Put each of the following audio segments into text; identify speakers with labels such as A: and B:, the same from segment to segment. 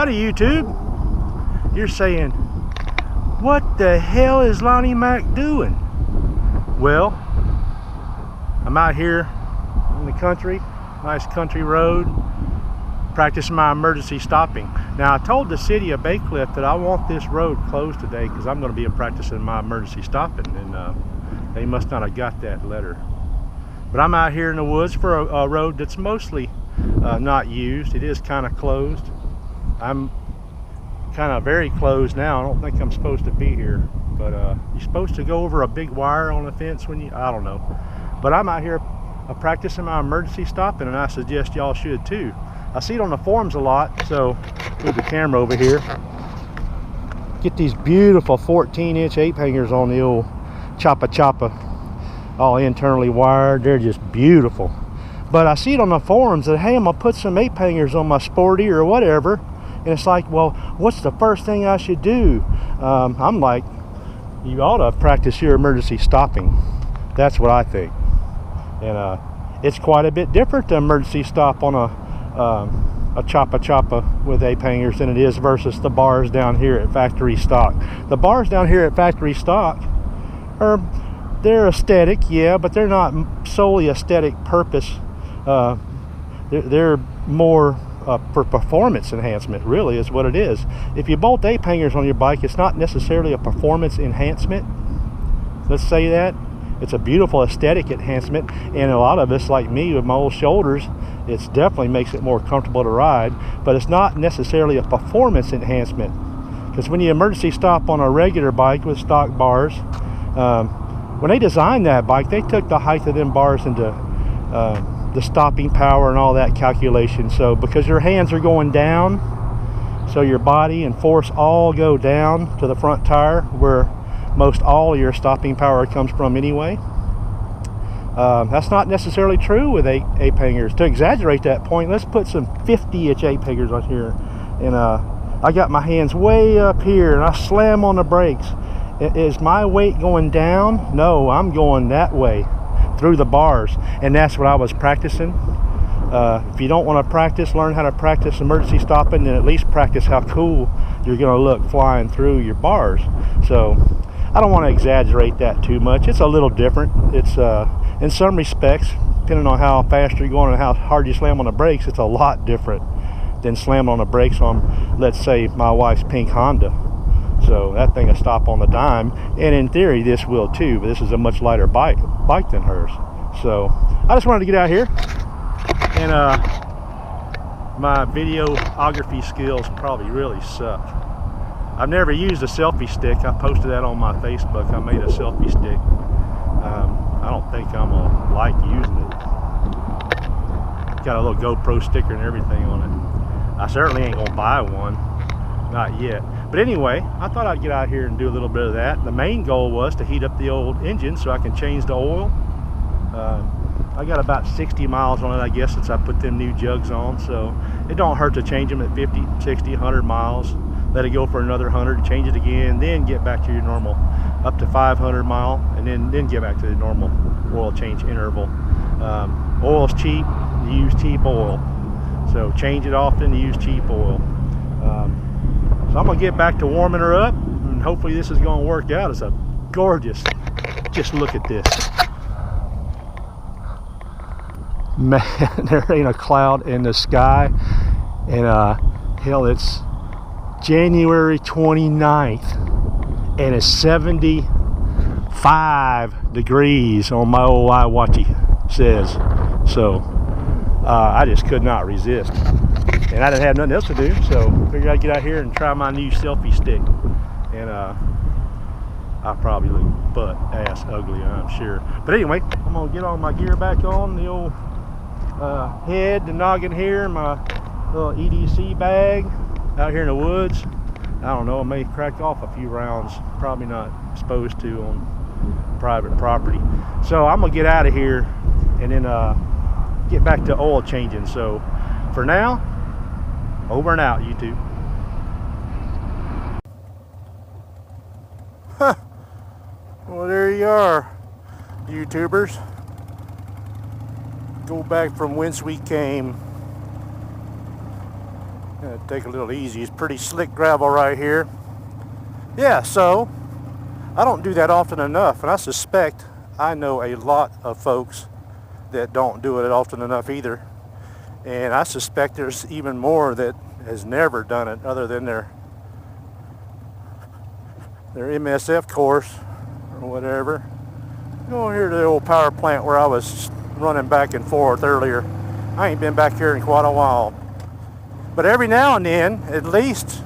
A: Howdy YouTube. You're saying, what the hell is Lonnie Mac doing? Well, I'm out here in the country, nice country road, practicing my emergency stopping. Now I told the city of Bay Cliff that I want this road closed today because I'm going to be practicing my emergency stopping, and they must not have got that letter. But I'm out here in the woods for a road that's mostly not used. It is kind of closed. I'm kind of very closed now. I don't think I'm supposed to be here, but you're supposed to go over a big wire on the fence when you, I don't know. But I'm out here practicing my emergency stopping, and I suggest y'all should too. I see it on the forums a lot, so move the camera over here. Get these beautiful 14-inch ape hangers on the old choppa, all internally wired. They're just beautiful. But I see it on the forums that, hey, I'm gonna put some ape hangers on my Sporty or whatever, and it's like, well, what's the first thing I should do? I'm like, you ought to practice your emergency stopping. That's what I think. And it's quite a bit different to emergency stop on a choppa with ape hangers than it is versus the bars down here at factory stock. The bars down here at factory stock they're aesthetic, yeah, but they're not solely aesthetic purpose. They're more for performance enhancement, really, is what it is. If you bolt ape hangers on your bike, it's not necessarily a performance enhancement. Let's say that. It's a beautiful aesthetic enhancement, and a lot of us, like me with my old shoulders, it definitely makes it more comfortable to ride, but it's not necessarily a performance enhancement. Because when you emergency stop on a regular bike with stock bars, when they designed that bike, they took the height of them bars into the stopping power and all that calculation. So because your hands are going down, so your body and force all go down to the front tire where most all your stopping power comes from anyway. That's not necessarily true with ape hangers. To exaggerate that point, let's put some 50-inch ape hangers on here, and I got my hands way up here and I slam on the brakes. Is my weight going down? No, I'm going that way through the bars, and that's what I was practicing. If you don't want to practice, learn how to practice emergency stopping, then at least practice how cool you're going to look flying through your bars. So I don't want to exaggerate that too much. It's a little different. It's in some respects, depending on how fast you're going and how hard you slam on the brakes, it's a lot different than slamming on the brakes on, let's say, my wife's pink Honda. So that thing will stop on the dime, and in theory this will too, but this is a much lighter bike than hers. So I just wanted to get out here, and my videography skills probably really suck. I've never used a selfie stick. I posted that on my Facebook. I made a selfie stick. I don't think I'm gonna like using it. Got a little GoPro sticker and everything on it. I certainly ain't gonna buy one, not yet. But anyway, I thought I'd get out here and do a little bit of that. The main goal was to heat up the old engine so I can change the oil. I got about 60 miles on it, I guess, since I put them new jugs on. So it don't hurt to change them at 50, 60, 100 miles. Let it go for another 100, change it again, then get back to your normal, up to 500 mile, and then get back to the normal oil change interval. Oil's cheap, you use cheap oil. So change it often, use cheap oil. So I'm gonna get back to warming her up, and hopefully this is gonna work out. It's a gorgeous, just look at this. Man, there ain't a cloud in the sky, and hell, it's January 29th, and it's 75 degrees on my old iWatchy says. So I just could not resist. And I didn't have nothing else to do, so figured I'd get out here and try my new selfie stick. And I probably look butt ass ugly, I'm sure. But anyway, I'm gonna get all my gear back on, the old head, the noggin here, my little EDC bag out here in the woods. I don't know, I may crack off a few rounds, probably not supposed to on private property. So I'm gonna get out of here and then get back to oil changing. So for now, over and out, YouTube. Huh. Well, there you are, YouTubers. Go back from whence we came. Gonna take a little easy. It's pretty slick gravel right here. Yeah, so I don't do that often enough, and I suspect I know a lot of folks that don't do it often enough either. And I suspect there's even more that has never done it other than their MSF course or whatever. Go here to the old power plant where I was running back and forth earlier. I ain't been back here in quite a while. But every now and then, at least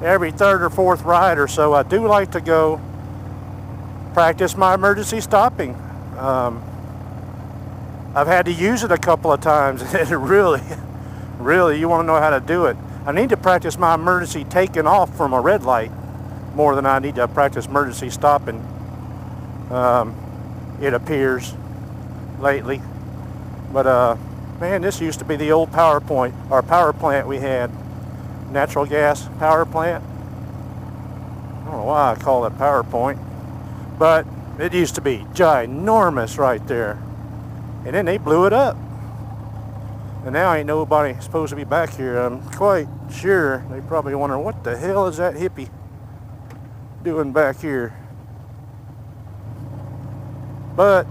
A: every third or fourth ride or so, I do like to go practice my emergency stopping. I've had to use it a couple of times, and really, you want to know how to do it. I need to practice my emergency taking off from a red light more than I need to practice emergency stopping, it appears, lately. But man, this used to be the old power plant we had. Natural gas power plant. I don't know why I call it PowerPoint, but it used to be ginormous right there. And then they blew it up. And now ain't nobody supposed to be back here. I'm quite sure they probably wonder, what the hell is that hippie doing back here? But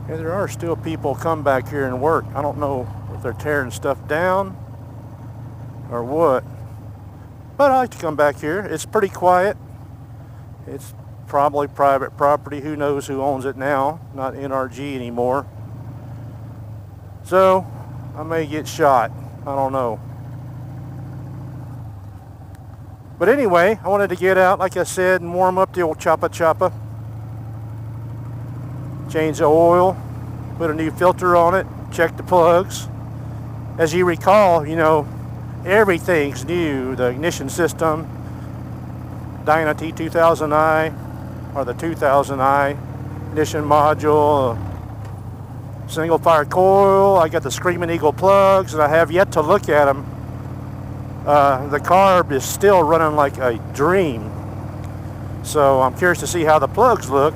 A: yeah, there are still people come back here and work. I don't know if they're tearing stuff down or what. But I like to come back here. It's pretty quiet. It's probably private property. Who knows who owns it now? Not NRG anymore. So I may get shot. I don't know. But anyway, I wanted to get out, like I said, and warm up the old choppa. Change the oil, put a new filter on it, check the plugs. As you recall, you know, everything's new. The ignition system, Dyna T2000i, or the 2000i, ignition module, single fire coil. I got the Screaming Eagle plugs, and I have yet to look at them. The carb is still running like a dream. So I'm curious to see how the plugs look,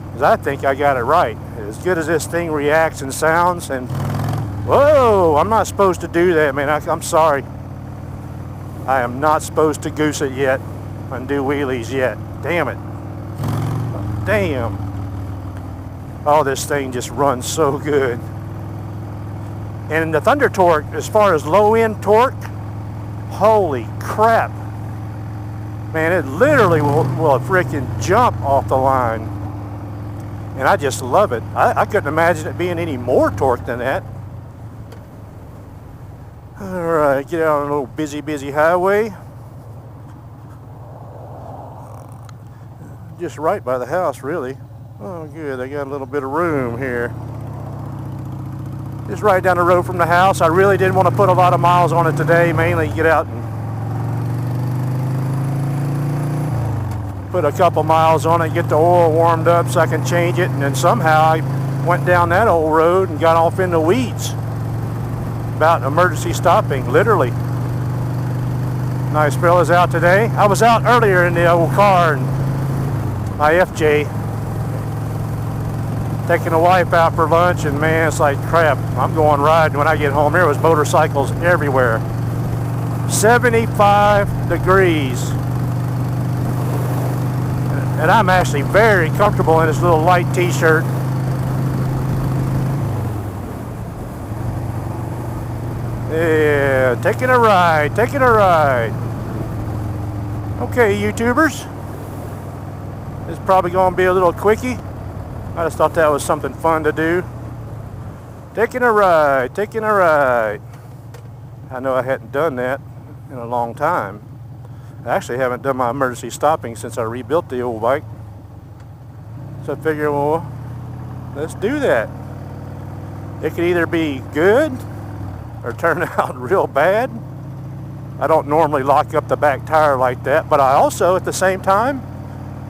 A: because I think I got it right. As good as this thing reacts and sounds, and whoa, I'm not supposed to do that, man. I'm sorry. I am not supposed to goose it yet and do wheelies yet. Damn it. Damn. Oh, this thing just runs so good. And the Thunder torque, as far as low end torque, holy crap. Man, it literally will freaking jump off the line. And I just love it. I couldn't imagine it being any more torque than that. Alright, get out on a little busy highway. Just right by the house, really. Oh, good. I got a little bit of room here. Just right down the road from the house. I really didn't want to put a lot of miles on it today. Mainly get out and put a couple miles on it, get the oil warmed up so I can change it. And then somehow I went down that old road and got off in the weeds about emergency stopping, literally. Nice fellas out today. I was out earlier in the old car and my FJ, taking the wife out for lunch, and man, it's like crap. I'm going riding. When I get home, there was motorcycles everywhere. 75 degrees. And I'm actually very comfortable in this little light t-shirt. Yeah, taking a ride. Okay, YouTubers. This is probably going to be a little quickie. I just thought that was something fun to do. Taking a ride. I know I hadn't done that in a long time. I actually haven't done my emergency stopping since I rebuilt the old bike. So I figure, well, let's do that. It could either be good or turn out real bad. I don't normally lock up the back tire like that, but I also, at the same time,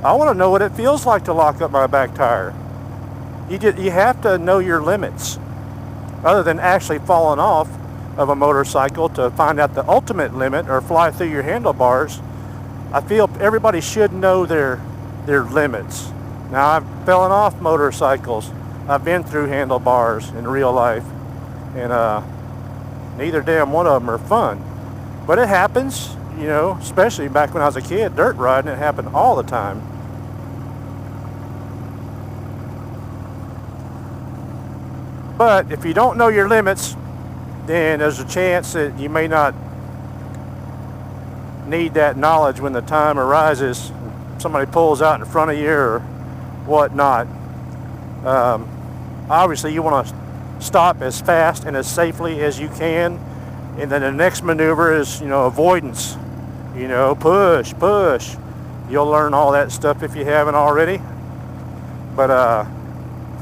A: I want to know what it feels like to lock up my back tire. You have to know your limits, other than actually falling off of a motorcycle to find out the ultimate limit or fly through your handlebars. I feel everybody should know their limits. Now, I've fallen off motorcycles. I've been through handlebars in real life, and neither damn one of them are fun. But it happens, you know, especially back when I was a kid, dirt riding, it happened all the time. But if you don't know your limits, then there's a chance that you may not need that knowledge when the time arises. Somebody pulls out in front of you or whatnot. Obviously, you want to stop as fast and as safely as you can. And then the next maneuver is, you know, avoidance. You know, push. You'll learn all that stuff if you haven't already. But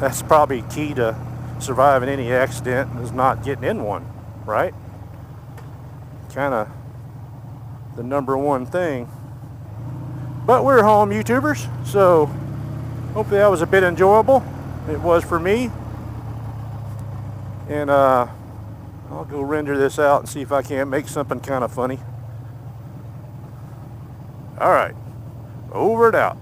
A: that's probably key to surviving any accident, is not getting in one, right? Kind of the number one thing. But we're home YouTubers, so hopefully that was a bit enjoyable. It was for me. And I'll go render this out and see if I can't make something kind of funny. All right, over and out.